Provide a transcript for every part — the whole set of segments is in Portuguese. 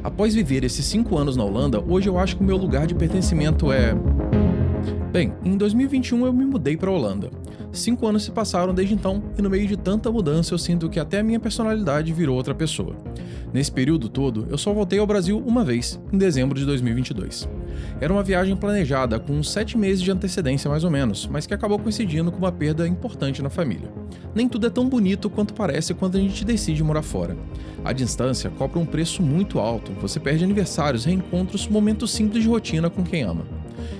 Após viver esses 5 anos na Holanda, hoje eu acho que o meu lugar de pertencimento é... Bem, em 2021 eu me mudei para a Holanda. 5 anos se passaram desde então e no meio de tanta mudança eu sinto que até a minha personalidade virou outra pessoa. Nesse período todo, eu só voltei ao Brasil uma vez, em dezembro de 2022. Era uma viagem planejada com uns 7 meses de antecedência mais ou menos, mas que acabou coincidindo com uma perda importante na família. Nem tudo é tão bonito quanto parece quando a gente decide morar fora. A distância cobra um preço muito alto, você perde aniversários, reencontros, momentos simples de rotina com quem ama.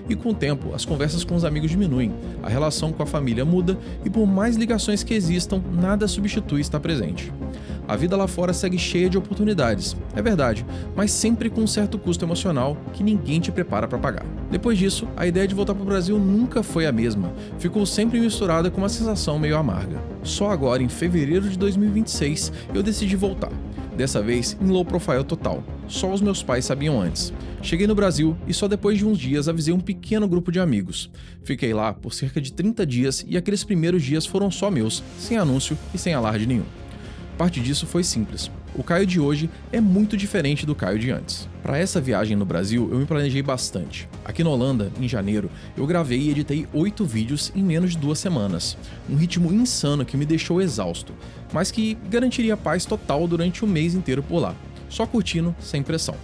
E com o tempo, as conversas com os amigos diminuem, a relação com a família muda e por mais ligações que existam, nada substitui estar presente. A vida lá fora segue cheia de oportunidades, é verdade, mas sempre com um certo custo emocional que ninguém te prepara para pagar. Depois disso, a ideia de voltar para o Brasil nunca foi a mesma, ficou sempre misturada com uma sensação meio amarga. Só agora, em fevereiro de 2026, eu decidi voltar. Dessa vez, em low profile total. Só os meus pais sabiam antes. Cheguei no Brasil e só depois de uns dias avisei um pequeno grupo de amigos. Fiquei lá por cerca de 30 dias e aqueles primeiros dias foram só meus, sem anúncio e sem alarde nenhum. Parte disso foi simples. O Caio de hoje é muito diferente do Caio de antes. Para essa viagem no Brasil, eu me planejei bastante. Aqui na Holanda, em janeiro, eu gravei e editei 8 vídeos em menos de 2 semanas. Um ritmo insano que me deixou exausto, mas que garantiria paz total durante o mês inteiro por lá. Só curtindo, sem pressão.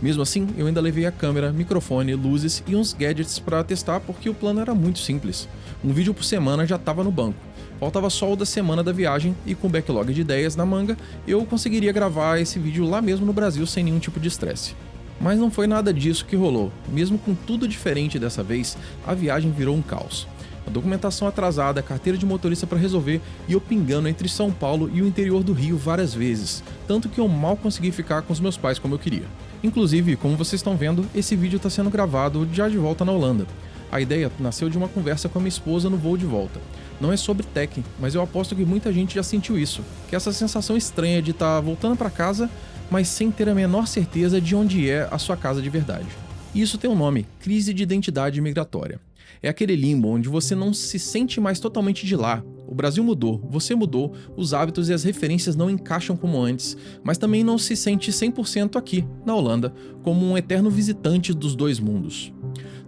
Mesmo assim, eu ainda levei a câmera, microfone, luzes e uns gadgets para testar porque o plano era muito simples. Um vídeo por semana já estava no banco. Faltava só o da semana da viagem e com o backlog de ideias na manga, eu conseguiria gravar esse vídeo lá mesmo no Brasil sem nenhum tipo de estresse. Mas não foi nada disso que rolou. Mesmo com tudo diferente dessa vez, a viagem virou um caos. A documentação atrasada, carteira de motorista para resolver e eu pingando entre São Paulo e o interior do Rio várias vezes, tanto que eu mal consegui ficar com os meus pais como eu queria. Inclusive, como vocês estão vendo, esse vídeo está sendo gravado já de volta na Holanda. A ideia nasceu de uma conversa com a minha esposa no voo de volta. Não é sobre tech, mas eu aposto que muita gente já sentiu isso, que é essa sensação estranha de estar voltando para casa, mas sem ter a menor certeza de onde é a sua casa de verdade. E isso tem um nome, crise de identidade migratória. É aquele limbo onde você não se sente mais totalmente de lá. O Brasil mudou, você mudou, os hábitos e as referências não encaixam como antes, mas também não se sente 100% aqui, na Holanda, como um eterno visitante dos dois mundos.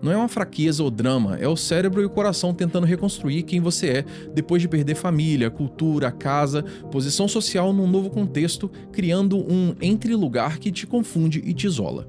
Não é uma fraqueza ou drama, é o cérebro e o coração tentando reconstruir quem você é depois de perder família, cultura, casa, posição social num novo contexto, criando um entre-lugar que te confunde e te isola.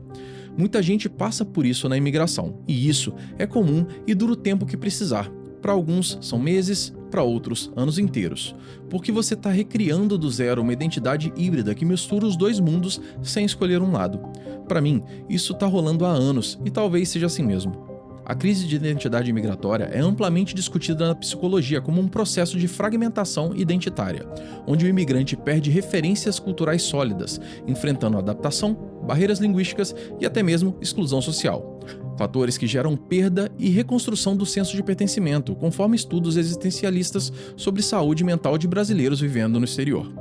Muita gente passa por isso na imigração, e isso é comum e dura o tempo que precisar. Para alguns são meses, para outros anos inteiros, porque você está recriando do zero uma identidade híbrida que mistura os dois mundos sem escolher um lado. Para mim, isso está rolando há anos e talvez seja assim mesmo. A crise de identidade migratória é amplamente discutida na psicologia como um processo de fragmentação identitária, onde o imigrante perde referências culturais sólidas, enfrentando adaptação, barreiras linguísticas e até mesmo exclusão social. Fatores que geram perda e reconstrução do senso de pertencimento, conforme estudos existencialistas sobre saúde mental de brasileiros vivendo no exterior.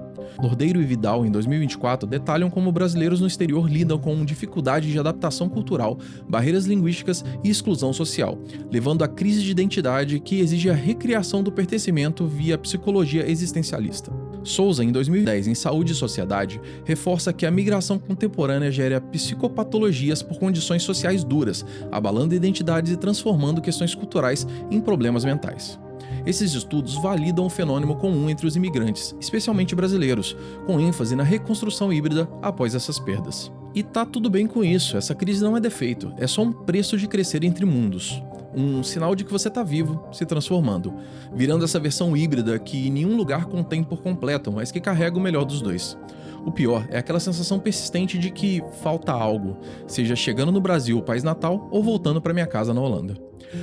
Lordeiro e Vidal, em 2024, detalham como brasileiros no exterior lidam com dificuldade de adaptação cultural, barreiras linguísticas e exclusão social, levando à crise de identidade que exige a recriação do pertencimento via psicologia existencialista. Souza, em 2010, em Saúde e Sociedade, reforça que a migração contemporânea gera psicopatologias por condições sociais duras, abalando identidades e transformando questões culturais em problemas mentais. Esses estudos validam o fenômeno comum entre os imigrantes, especialmente brasileiros, com ênfase na reconstrução híbrida após essas perdas. E tá tudo bem com isso, essa crise não é defeito, é só um preço de crescer entre mundos. Um sinal de que você tá vivo, se transformando, virando essa versão híbrida que nenhum lugar contém por completo, mas que carrega o melhor dos dois. O pior é aquela sensação persistente de que falta algo, seja chegando no Brasil, país natal, ou voltando para minha casa na Holanda.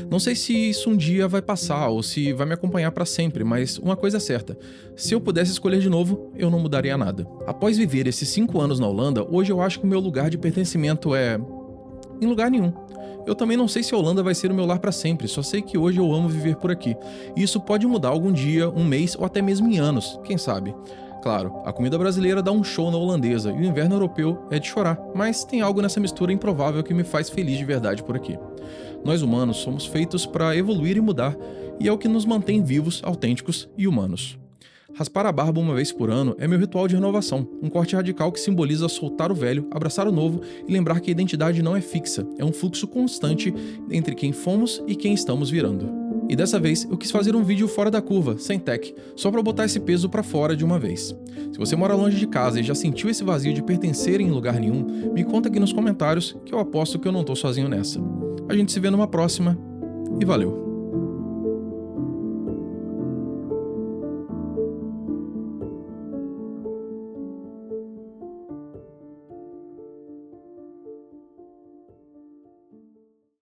Não sei se isso um dia vai passar ou se vai me acompanhar para sempre, mas uma coisa é certa, se eu pudesse escolher de novo, eu não mudaria nada. Após viver esses 5 anos na Holanda, hoje eu acho que o meu lugar de pertencimento é... em lugar nenhum. Eu também não sei se a Holanda vai ser o meu lar para sempre, só sei que hoje eu amo viver por aqui. E isso pode mudar algum dia, um mês ou até mesmo em anos, quem sabe. Claro, a comida brasileira dá um show na holandesa e o inverno europeu é de chorar, mas tem algo nessa mistura improvável que me faz feliz de verdade por aqui. Nós humanos somos feitos para evoluir e mudar, e é o que nos mantém vivos, autênticos e humanos. Raspar a barba uma vez por ano é meu ritual de renovação, um corte radical que simboliza soltar o velho, abraçar o novo e lembrar que a identidade não é fixa, é um fluxo constante entre quem fomos e quem estamos virando. E dessa vez eu quis fazer um vídeo fora da curva, sem tech, só pra botar esse peso pra fora de uma vez. Se você mora longe de casa e já sentiu esse vazio de pertencer em lugar nenhum, me conta aqui nos comentários que eu aposto que eu não tô sozinho nessa. A gente se vê numa próxima e valeu!